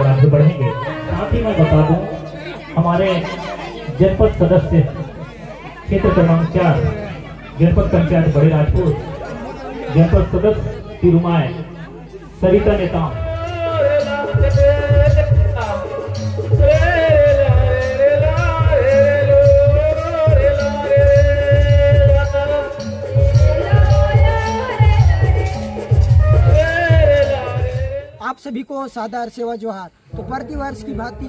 आगे बढ़ेंगे। साथ ही मैं बता दूं, हमारे जनपद सदस्य क्षेत्र क्रमांक 4 जनपद पंचायत बड़े राजपुर, जनपद सदस्य तिरुमाय सरिता नेताम, आप सभी को सादर सेवा जोहार। तो प्रतिवर्ष की भांति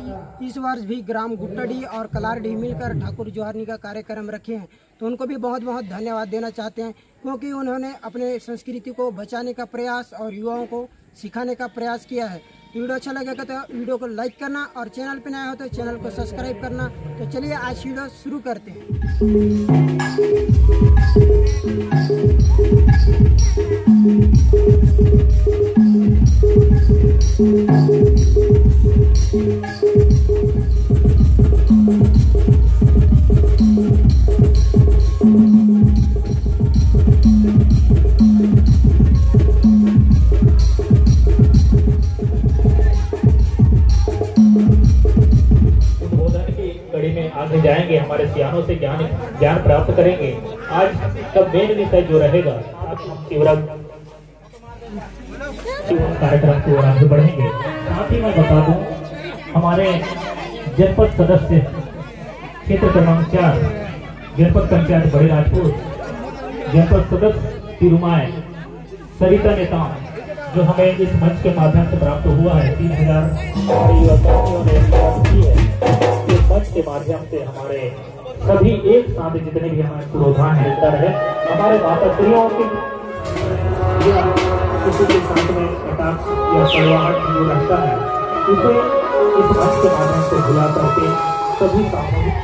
इस वर्ष भी ग्राम गुट्टडी और कलारडी मिलकर ठाकुर जोहारनी का कार्यक्रम रखे हैं। तो उनको भी बहुत बहुत धन्यवाद देना चाहते हैं, क्योंकि उन्होंने अपने संस्कृति को बचाने का प्रयास और युवाओं को सिखाने का प्रयास किया है। तो वीडियो अच्छा लगेगा तो वीडियो को लाइक करना और चैनल पर नया हो तो चैनल को सब्सक्राइब करना। तो चलिए आज वीडियो शुरू करते हैं। आगे जाएंगे, हमारे सियानों से ज्ञान प्राप्त करेंगे। आज का मेन विषय जो रहेगा, शिवराज कार्यक्रम की ओर आगे बढ़ेंगे। साथ ही मैं बता दूं, हमारे जनपद सदस्य क्षेत्र क्रमांक 4 जनपद पंचायत बड़े राजपुर, जनपद सदस्य तिरुमाय सरिता नेताम, जो हमें इस मंच के माध्यम से प्राप्त हुआ है। 3000 युवकों ने मंच के माध्यम से हमारे सभी एक साथ जितने भी हमारे प्रोग्राम हिस्सा है, हमारे माता स्त्रियों की किसी के साथ में कटाक्ष या कड़वाहट जो रहता है, उसे इस मंच के माध्यम से भुला करके सभी सामूहिक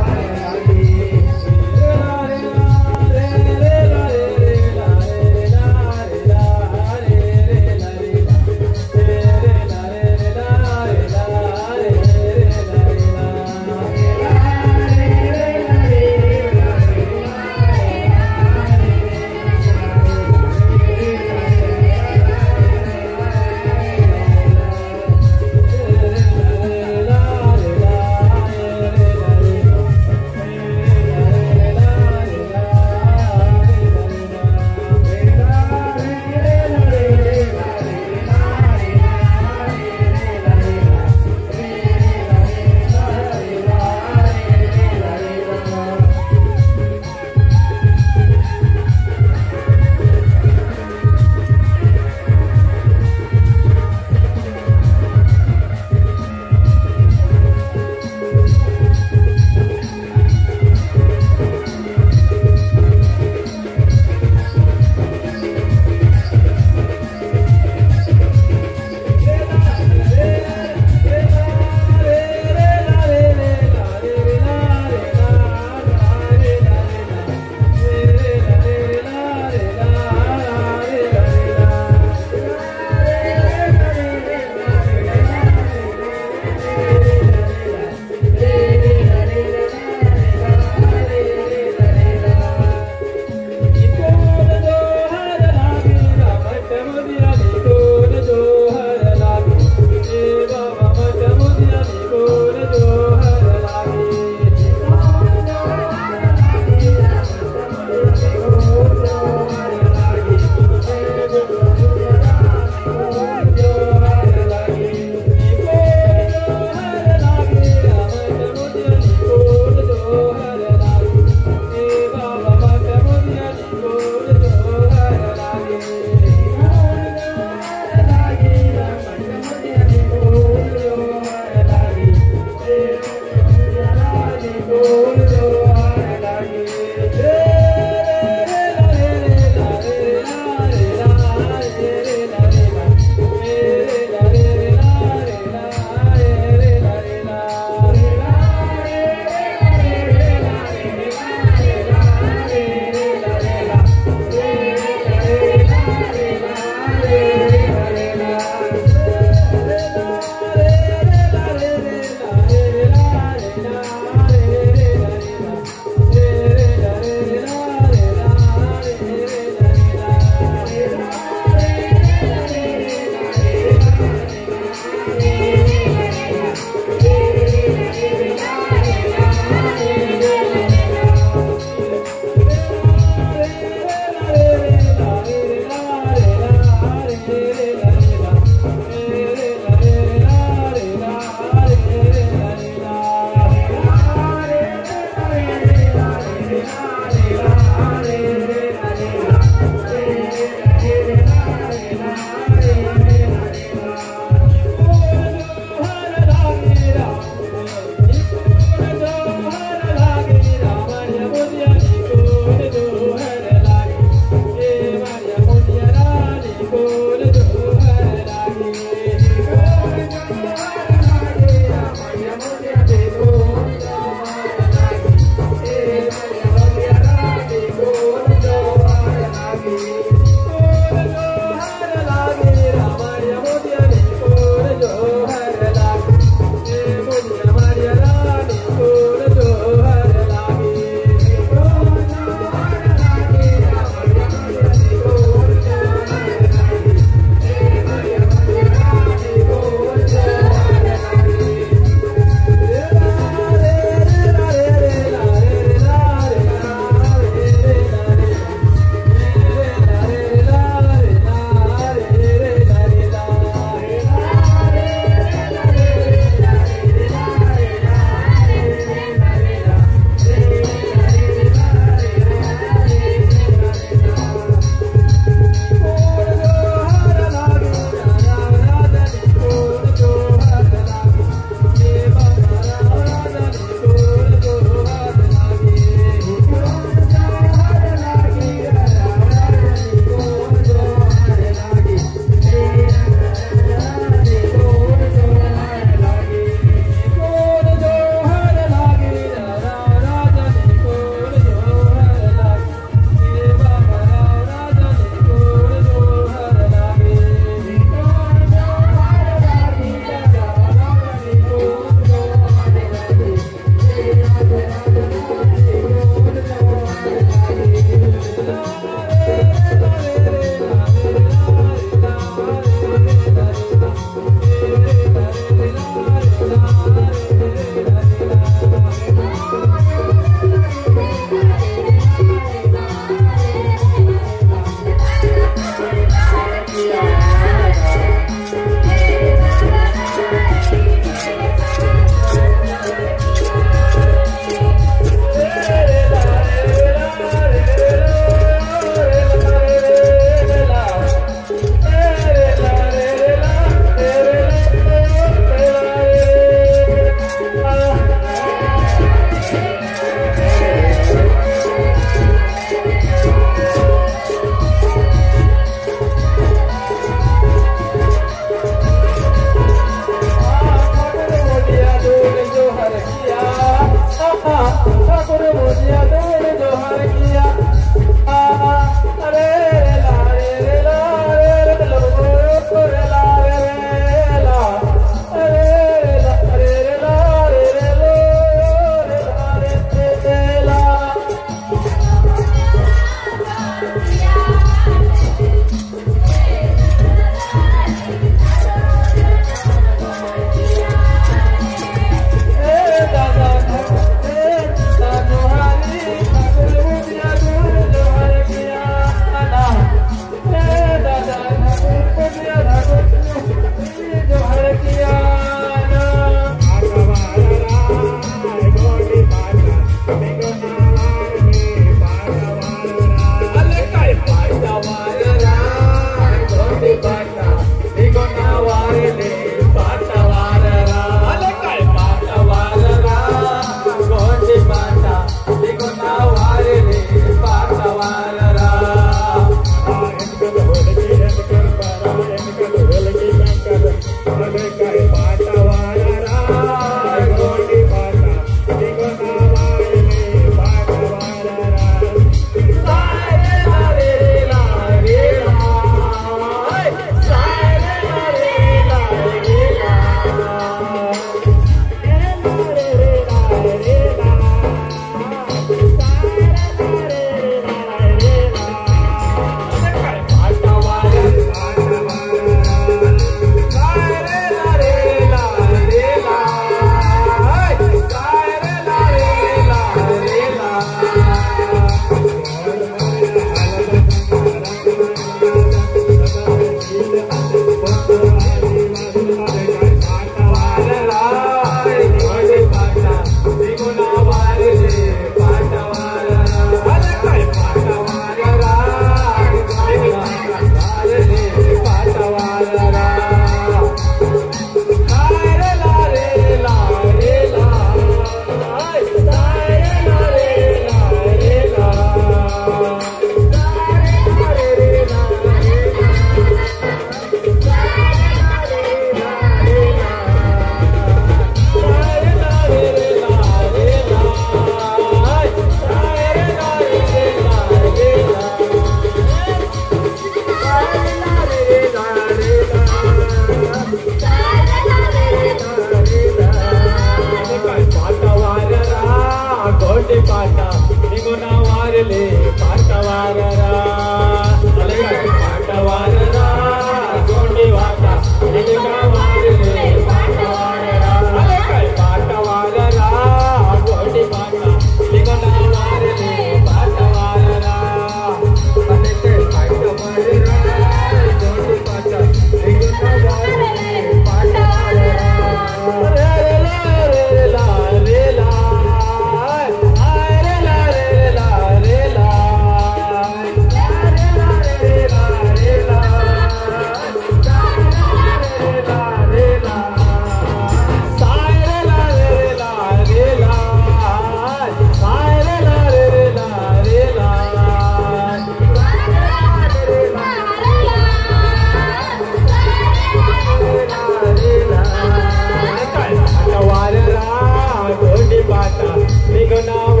नाव